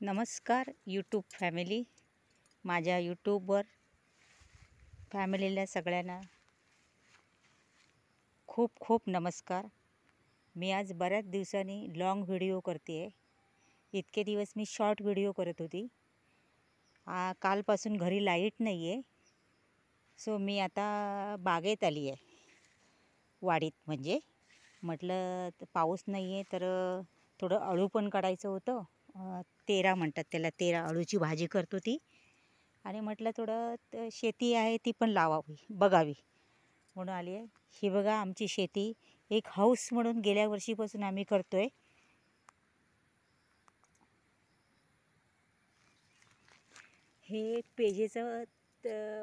नमस्कार YouTube family. माझ्या यूट्यूबवर फॅमिलीला सगळ्यांना खूप खूप नमस्कार. मी आज बऱ्याच दिवसांनी लॉंग व्हिडिओ करते आहे. इतके दिवस मी शॉर्ट व्हिडिओ करत होती. कालपासून घरी लाईट नाही आहे, सो मी आता बागेत आली आहे, वाडीत. म्हणजे म्हटलं पाऊस नाही आहे तर थोडं अळू पण काढायचं होतं. तेरा म्हणतात त्याला, तेरा अळूची भाजी करतो ती. आणि म्हटलं थोडं शेती आहे ती पण लावावी, बघावी म्हणून आली आहे. ही बघा आमची शेती, एक हाऊस म्हणून गेल्या वर्षीपासून आम्ही करतो आहे. हे पेजेचं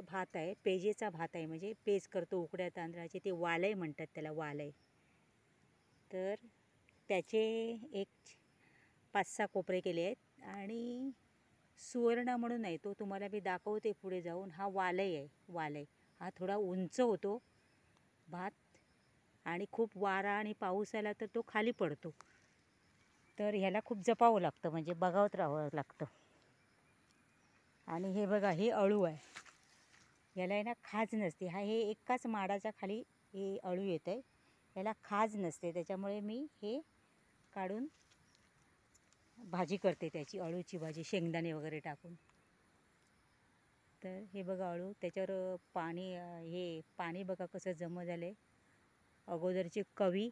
भात आहे, पेजेचा भात आहे. म्हणजे पेज करतो उकड्या तांदळाचे, ते वालय म्हणतात त्याला, वालय. तर त्याचे एक 5-6 कोपरे केले आहेत. आणि सुवर्ण म्हणून आहे, तो तुम्हाला मी दाखवते पुढे जाऊन. हा वालय आहे, वालय. हा थोडा उंच होतो भात, आणि खूप वारा आणि पाऊस आला तर तो खाली पडतो. तर ह्याला खूप जपावं लागतं, म्हणजे बघावत राहावं लागतं. आणि हे बघा, हे अळू आहे. याला आहे ना खाज नसते. हे एकाच माडाच्या खाली हे अळू येतं आहे. याला खाज नसते, त्याच्यामुळे मी हे काढून भाजी करते, त्याची अळूची भाजी, शेंगदाणे वगैरे टाकून. तर हे बघा अळू, त्याच्यावर पाणी, हे पाणी बघा कसं जमा झालं आहे. अगोदरचे कवी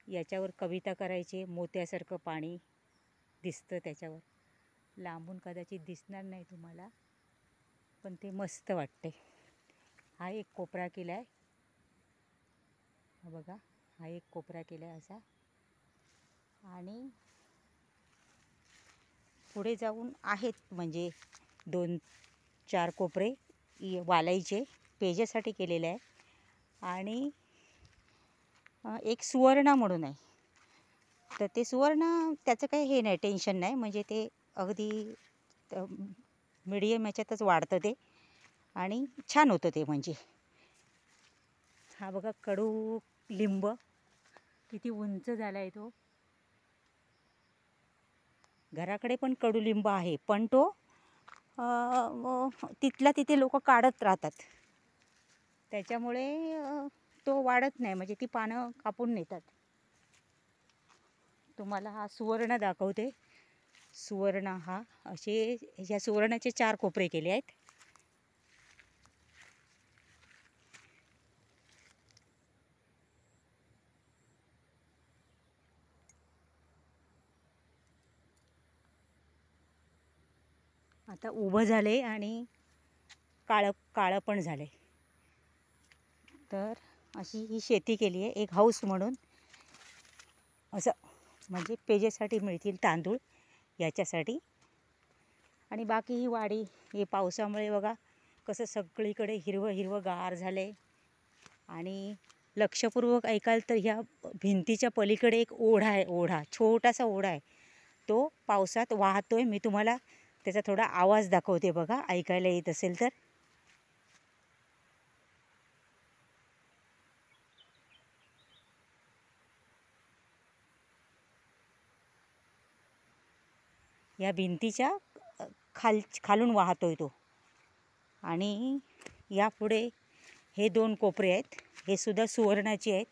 याच्यावर कविता करायचे, मोत्यासारखं पाणी दिसतं त्याच्यावर. लांबून कदाचित दिसणार नाही तुम्हाला, पण ते मस्त वाटते. हा एक कोपरा केला आहे, हा बघा, हा एक कोपरा केला आहे असा. आणि पुढे जाऊन आहेत म्हणजे 2-4 कोपरे वालायचे, पेजेसाठी केलेले आहे. आणि एक सुवर्ण म्हणून आहे. तर ते सुवर्ण, त्याचं काही हे नाही, टेन्शन नाही. म्हणजे ते अगदी मिडियम ह्याच्यातच वाढतं ते, आणि छान होतं ते. म्हणजे हा बघा कडू लिंब, किती उंच झाला आहे तो. घराकडे पण कडुलिंब आहे, पण तो तिथल्या तिथे लोक काढत राहतात, त्याच्यामुळे तो वाढत नाही. म्हणजे ती पानं कापून नेतात. तुम्हाला हा सुवर्ण दाखवते. सुवर्ण हा असे, ह्या सुवर्णाचे 4 कोपरे केले आहेत. आता उभं झाले आणि काळं काळं पण झाले. तर अशी ही शेती केली आहे एक हाऊस म्हणून. असं म्हणजे पेजेसाठी मिळतील तांदूळ याच्यासाठी. आणि बाकी ही वाडी, हे पावसामुळे बघा कसं सगळीकडे हिरवं हिरवं गार झाले. आणि लक्षपूर्वक ऐकाल तर ह्या भिंतीच्या पलीकडे एक ओढा आहे, ओढा, छोटासा ओढा आहे. तो पावसात वाहतोय. मी तुम्हाला त्याचा थोडा आवाज दाखवते बघा, ऐकायला येत असेल तर. या भिंतीच्या खालून वाहतोय तो. आणि यापुढे हे 2 कोपरे आहेत, हे सुद्धा सुवर्णाचे आहेत.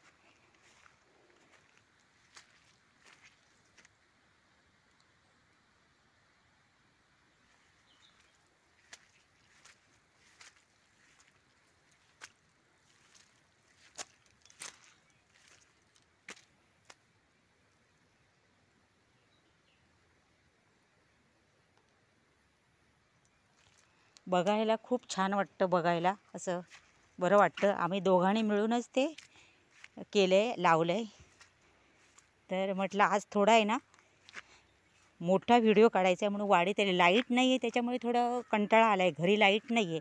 बघायला खूप छान वाटतं, बघायला असं बरं वाटतं. आम्ही दोघांनी मिळूनच ते केलं आहे, लावलं आहे. तर म्हटलं आज थोडा आहे ना मोठा व्हिडिओ काढायचा आहे, म्हणून वाडीत आले. लाईट नाही आहे, त्याच्यामुळे थोडं कंटाळा आला आहे. घरी लाईट नाही आहे,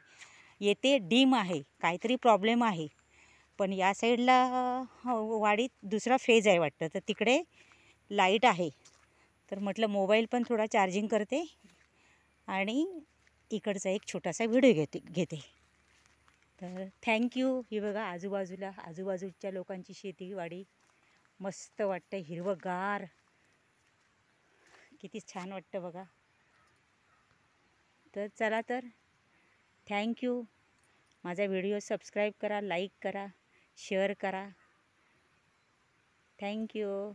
येते डीम आहे, काहीतरी प्रॉब्लेम आहे. पण या साईडला वाडीत दुसरा फेज आहे वाटतं, तर तिकडे लाईट आहे. तर म्हटलं मोबाईल पण थोडा चार्जिंग करते आणि इकडचा एक छोटासा व्हिडिओ घेते. तर थँक्यू. ही बघा आजूबाजूच्या लोकांची शेतीवाडी मस्त वाटतं, हिरवंगार. किती छान वाटतं बघा. तर चला तर थँक्यू. माझा व्हिडिओ सबस्क्राईब करा, लाईक करा, शेअर करा. थँक्यू.